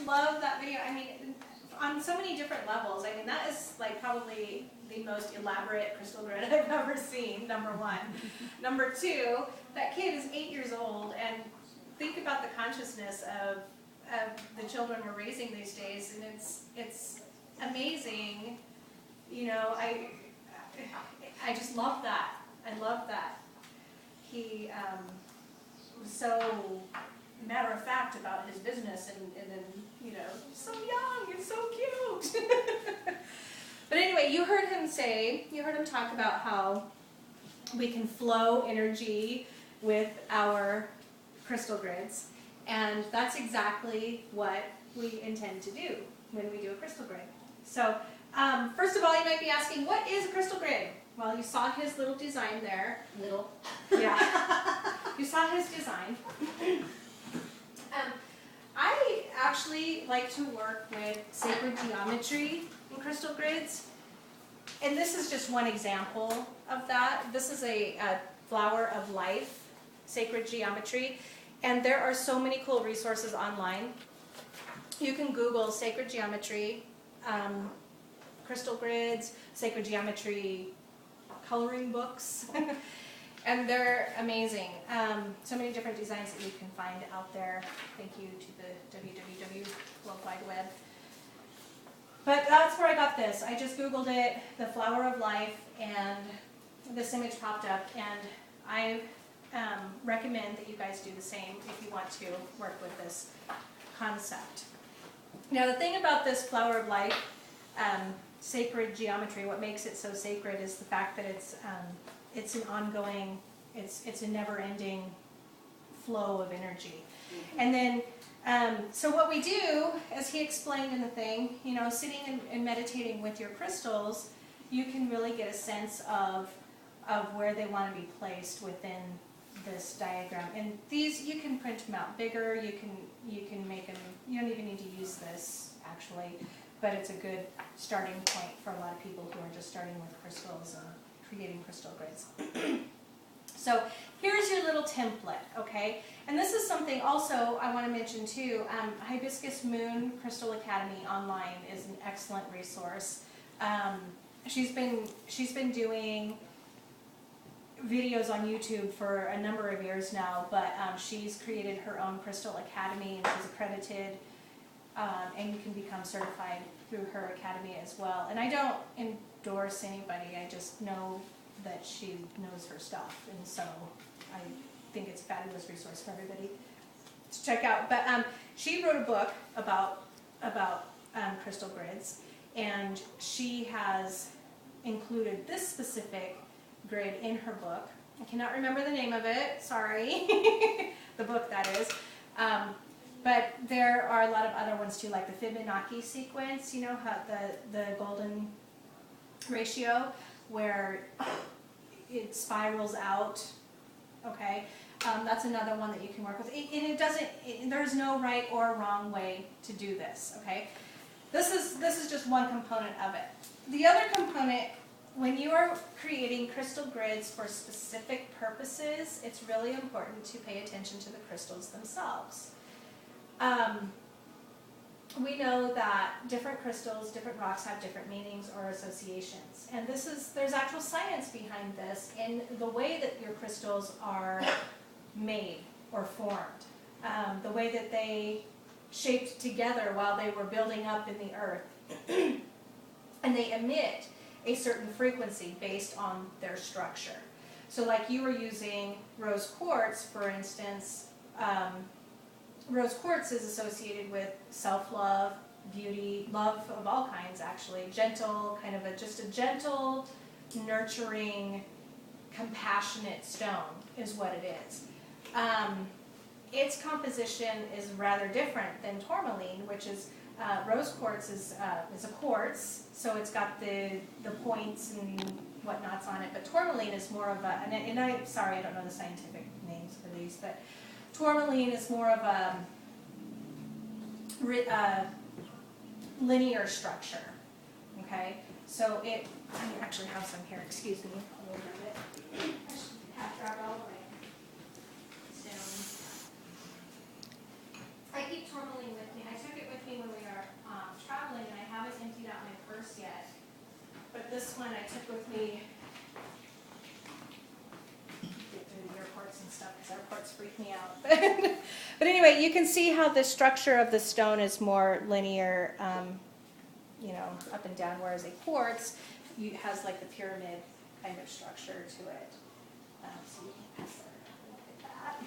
love that video. I mean, on so many different levels. I mean, that is like probably the most elaborate crystal grid I've ever seen, number one. Number two, that kid is 8 years old, and think about the consciousness of the children we're raising these days, and it's amazing. You know, I just love that. I love that. He was so matter of fact about his business, and then, you know, so young and so cute. But anyway, you heard him talk about how we can flow energy with our crystal grids, and that's exactly what we intend to do when we do a crystal grid. So first of all, you might be asking, what is a crystal grid? Well, you saw his little design there. Little. Yeah. You saw his design. I actually like to work with sacred geometry in crystal grids. And this is just one example of that. This is a flower of life, sacred geometry. And there are so many cool resources online. You can Google sacred geometry, crystal grids, sacred geometry coloring books. And they're amazing. So many different designs that you can find out there. Thank you to the WWW World Wide Web. But that's where I got this. I just Googled it, the flower of life, and this image popped up. And I recommend that you guys do the same if you want to work with this concept. Now, the thing about this flower of life, sacred geometry, what makes it so sacred is the fact that it's an ongoing, it's a never-ending flow of energy. And then, so what we do, as he explained in the thing, you know, sitting and meditating with your crystals, you can really get a sense of where they want to be placed within this diagram. And these, you can print them out bigger, you can make them, you don't even need to use this, actually, but it's a good starting point for a lot of people who are just starting with crystals and creating crystal grids. So here's your little template, okay? And this is something also I want to mention too. Hibiscus Moon Crystal Academy online is an excellent resource. She's been doing videos on YouTube for a number of years now, but she's created her own Crystal Academy, and she's accredited, and you can become certified through her academy as well. And I don't endorse anybody, I just know that she knows her stuff, and so I think it's a fabulous resource for everybody to check out. But she wrote a book about crystal grids, and she has included this specific grid in her book. I cannot remember the name of it, sorry. The book, that is. But there are a lot of other ones too, like the Fibonacci sequence, you know, how the golden ratio, where it spirals out, okay? That's another one that you can work with. And there's no right or wrong way to do this, okay? This is just one component of it. The other component, when you are creating crystal grids for specific purposes, it's really important to pay attention to the crystals themselves. We know that different crystals, different rocks have different meanings or associations. And there's actual science behind this in the way that your crystals are made or formed. The way that they shaped together while they were building up in the earth. And they emit a certain frequency based on their structure. So like you were using rose quartz, for instance. Rose quartz is associated with self-love, beauty, love of all kinds, actually. Gentle, kind of just a gentle, nurturing, compassionate stone is what it is. Its composition is rather different than tourmaline, which is, rose quartz is a quartz, so it's got the points and whatnots on it, but tourmaline is more of a, and I'm sorry, I don't know the scientific names for these, but tourmaline is more of a linear structure, okay? So I actually have some here, excuse me, I'll grab it. I should have grabbed all the way down. I keep tourmaline with me. I took it with me when took with me through the airports and stuff, because airports freak me out. But anyway, you can see how the structure of the stone is more linear, you know, up and down, whereas a quartz has like the pyramid kind of structure to it. So you can pass that. Look at that.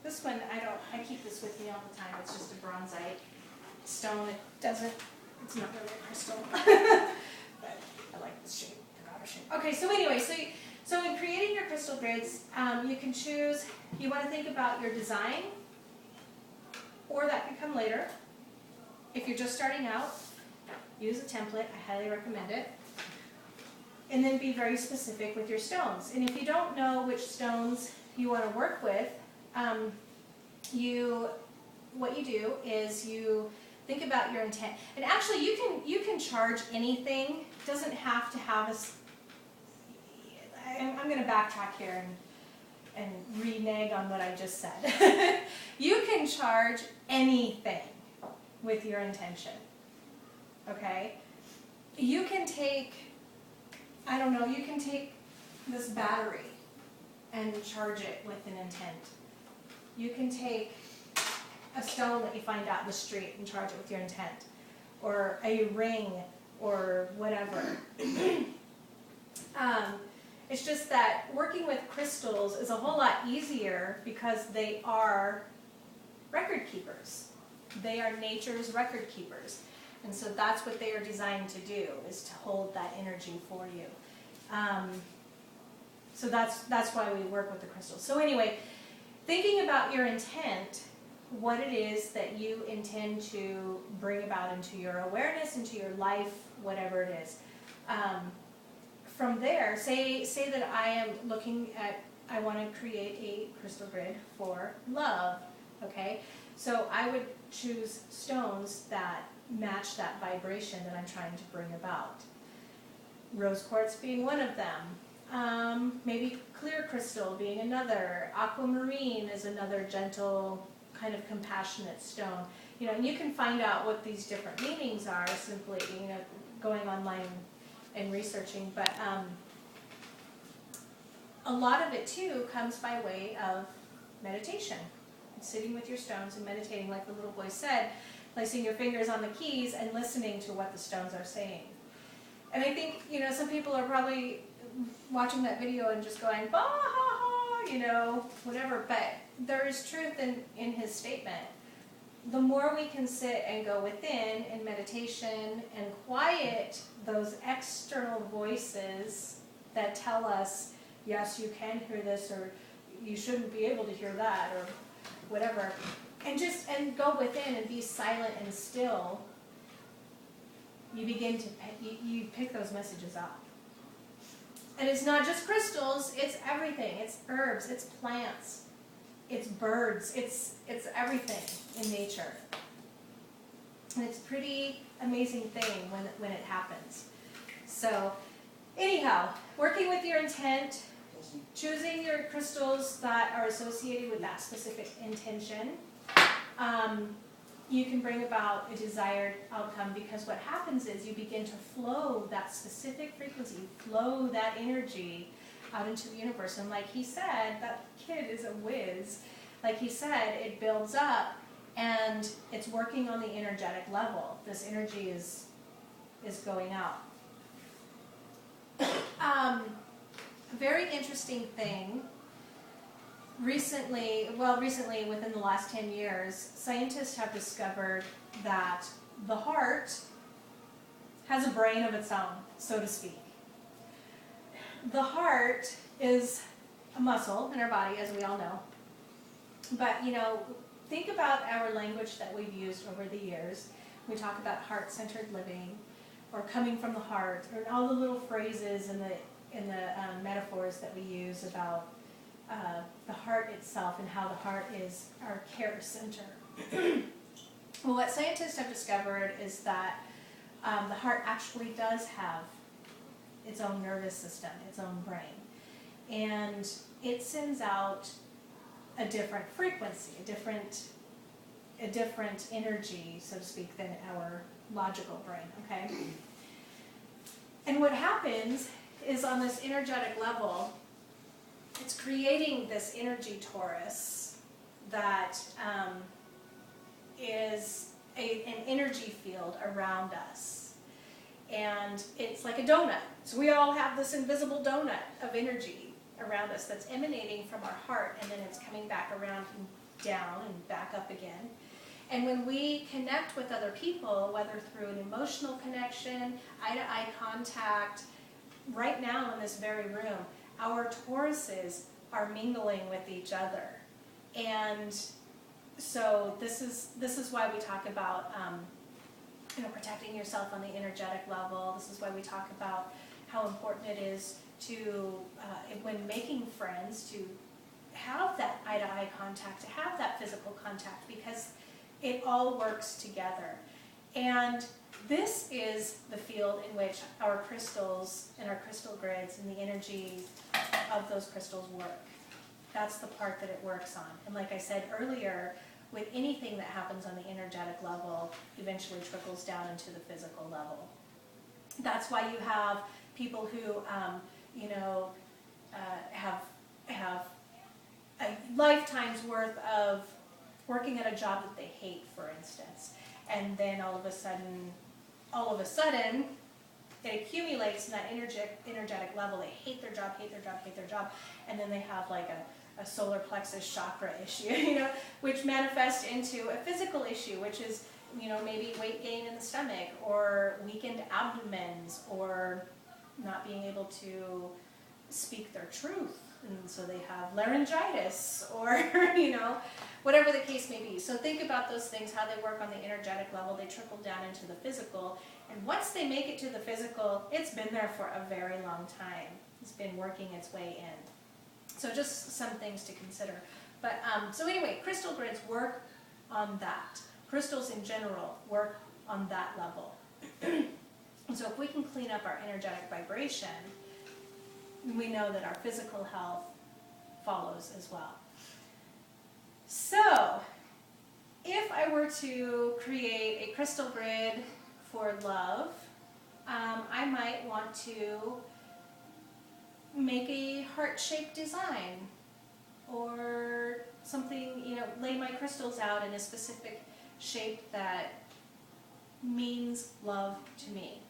This one, I keep this with me all the time. It's just a bronzite stone. It's not really a crystal. But I like this shape, the outer shape. Okay, so anyway, so in creating your crystal grids, you can choose, you want to think about your design, or that can come later. If you're just starting out, use a template. I highly recommend it. And then be very specific with your stones. And if you don't know which stones you want to work with, what you do is you think about your intent. And actually, you can charge anything. It doesn't have to have I'm going to backtrack here and renege on what I just said. You can charge anything with your intention. Okay? You can take, I don't know, you can take this battery and charge it with an intent. You can take a stone that you find out in the street and charge it with your intent. Or a ring, or whatever. It's just that working with crystals is a whole lot easier because they are record keepers. They are nature's record keepers. And so that's what they are designed to do, is to hold that energy for you. So that's why we work with the crystals. So anyway, thinking about your intent, what it is that you intend to bring about into your awareness, into your life, whatever it is. From there, say that I am looking at, I want to create a crystal grid for love, okay? So I would choose stones that match that vibration that I'm trying to bring about. Rose quartz being one of them. Maybe clear crystal being another. Aquamarine is another gentle, kind of compassionate stone. You know, and you can find out what these different meanings are simply, you know, going online and researching. But a lot of it too comes by way of meditation. Sitting with your stones and meditating, like the little boy said, placing your fingers on the keys and listening to what the stones are saying. And I think, you know, some people are probably watching that video and just going, bah, ha, ha, you know, whatever. But there is truth in his statement. The more we can sit and go within in meditation and quiet those external voices that tell us, yes, you can hear this, or you shouldn't be able to hear that, or whatever, and go within and be silent and still, you begin to you pick those messages up. And it's not just crystals, it's everything. It's herbs, it's plants, it's birds, it's everything in nature. And it's a pretty amazing thing when it happens. So anyhow, working with your intent, choosing your crystals that are associated with that specific intention, you can bring about a desired outcome, because what happens is you begin to flow that specific frequency, flow that energy out into the universe. And like he said, that kid is a whiz. Like he said, it builds up and it's working on the energetic level. This energy is going out. A very interesting thing, recently within the last 10 years, scientists have discovered that the heart has a brain of its own, so to speak. The heart is a muscle in our body, as we all know. But, you know, think about our language that we've used over the years. We talk about heart-centered living, or coming from the heart, or all the little phrases and the metaphors that we use about the heart itself and how the heart is our care center. Well, what scientists have discovered is that the heart actually does have its own nervous system, its own brain. And it sends out a different frequency, a different energy, so to speak, than our logical brain, okay? And what happens is on this energetic level, it's creating this energy torus that is an energy field around us. And it's like a donut. So we all have this invisible donut of energy around us that's emanating from our heart, and then it's coming back around and down and back up again. And when we connect with other people, whether through an emotional connection, eye-to-eye contact, right now in this very room, our Tauruses are mingling with each other. And so this is why we talk about protecting yourself on the energetic level. This is why we talk about how important it is to, when making friends, to have that eye-to-eye contact, to have that physical contact, because it all works together. And this is the field in which our crystals and our crystal grids and the energy of those crystals work. That's the part that it works on. And like I said earlier, with anything that happens on the energetic level, eventually trickles down into the physical level. That's why you have people who, have a lifetime's worth of working at a job that they hate, for instance, and then all of a sudden, it accumulates in that energetic level. They hate their job, and then they have like a solar plexus chakra issue, which manifests into a physical issue, which is, maybe weight gain in the stomach, or weakened abdomens, or not being able to speak their truth, and so they have laryngitis, or, whatever the case may be. So think about those things, how they work on the energetic level. They trickle down into the physical, and once they make it to the physical, it's been there for a very long time. It's been working its way in. So just some things to consider. But so anyway, crystal grids work on that. Crystals in general work on that level. And so if we can clean up our energetic vibration, we know that our physical health follows as well. So if I were to create a crystal grid for love, I might want to make a heart-shaped design, or something, lay my crystals out in a specific shape that means love to me.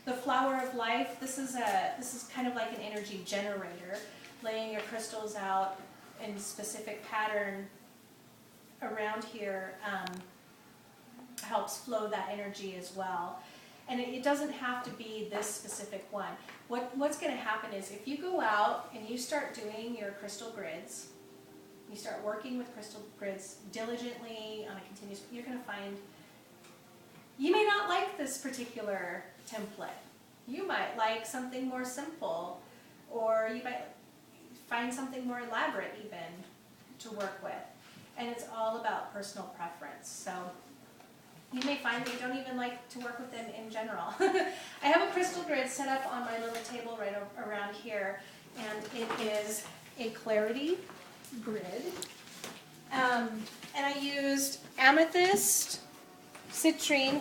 The flower of life, this is kind of like an energy generator. Laying your crystals out in specific pattern around here helps flow that energy as well. And it doesn't have to be this specific one. What's going to happen is if you go out and you start doing your crystal grids, you start working with crystal grids diligently on a continuous, you're going to find you may not like this particular template. You might like something more simple, or you might find something more elaborate even to work with. And it's all about personal preference. So you may find that you don't even like to work with them in general. I have a crystal grid set up on my little table right around here, and it is a clarity grid. And I used amethyst, citrine,